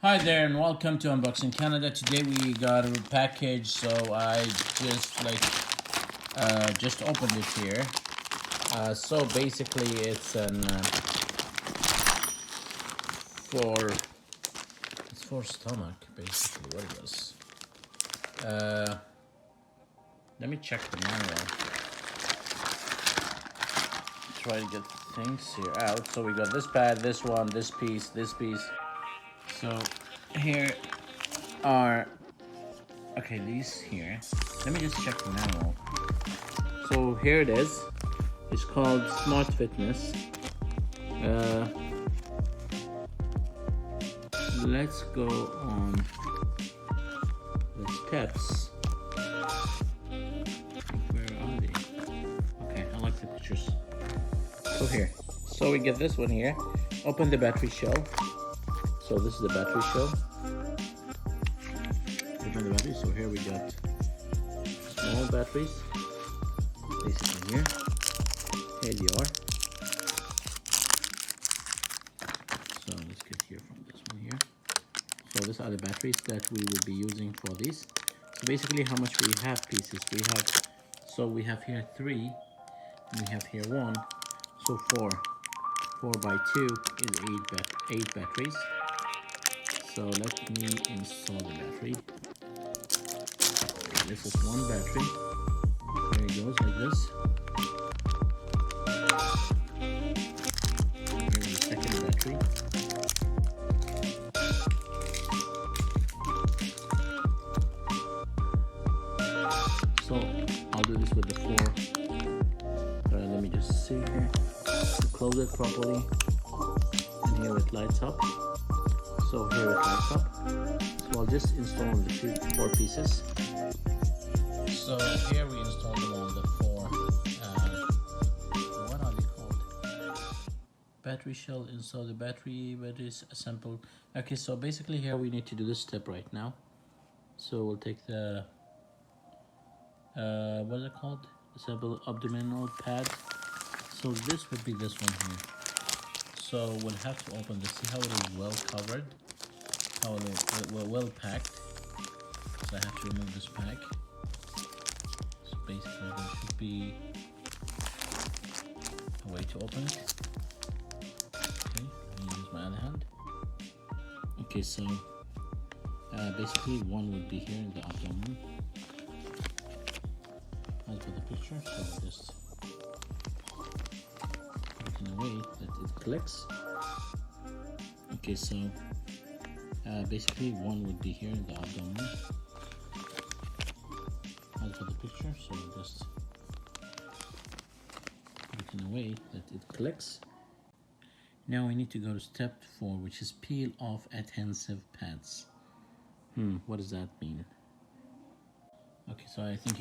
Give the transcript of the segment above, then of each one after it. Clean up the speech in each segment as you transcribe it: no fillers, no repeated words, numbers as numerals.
Hi there and welcome to Unboxing Canada. Today we got a package, so I just opened it here. So basically it's for stomach basically. What it is? Let me check the manual. Try to get things here out. So we got this pad, this one, this piece. So here are, okay, these here. Let me just check the manual. So here it is. It's called Smart Fitness. Let's go on the steps. Where are they? Okay, I like the pictures. So here. So we get this one here. Open the battery shell. So this is the battery shell. Open the battery. So here we got small batteries. Basically here. Here they are. So let's get here from this one here. So these are the batteries that we will be using for these. So basically how much we have pieces. We have here 3. And we have here 1. So 4. 4 by 2 is 8 batteries. So let me install the battery. This is one battery. There it goes, like this. Here's the second battery. So I'll do this with the 4. Let me just see here. Close it properly. And here it lights up. So here it lights up. So I'll just install the 4 pieces. So here we install them on the 4. What are they called? Battery shell. Install the batteries assemble. Okay, so basically here we need to do this step right now. So we'll take the what is it called? Assemble abdominal pad. So this would be this one here. So we'll have to open this, see how it is well covered, how it is well packed. So I have to remove this pack. So basically there should be a way to open it. Okay, let me use my other hand. Okay, so basically one would be here in the abdomen. I'll put the picture, so just in a way that it clicks. Okay, so basically one would be here in the abdomen. I'll put the picture, so just put it in a way that it clicks. Now we need to go to step 4, which is peel off adhesive pads. What does that mean? Okay, so I think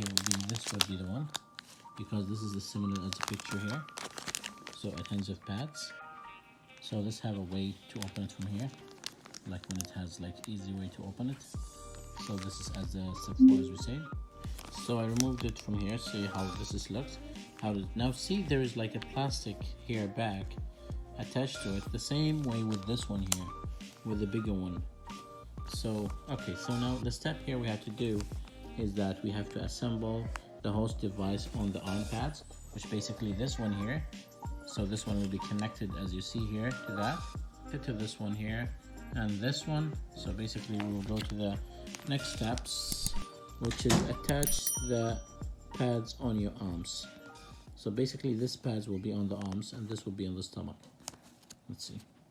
this would be the one, because this is similar as the picture here. So adhesive pads. So let's have a way to open it from here, like when it has like easy way to open it. So this is as the step 4 as we say. So I removed it from here. See how this looks. Now see, there is like a plastic here back attached to it, the same way with this one here, with the bigger one. So okay, so now the step here we have to do is that we have to assemble the host device on the arm pads, which basically this one here. So this one will be connected, as you see here, to that, to this one here, and this one. So basically we will go to the next steps, which is attach the pads on your arms. So basically this pads will be on the arms and this will be on the stomach. Let's see.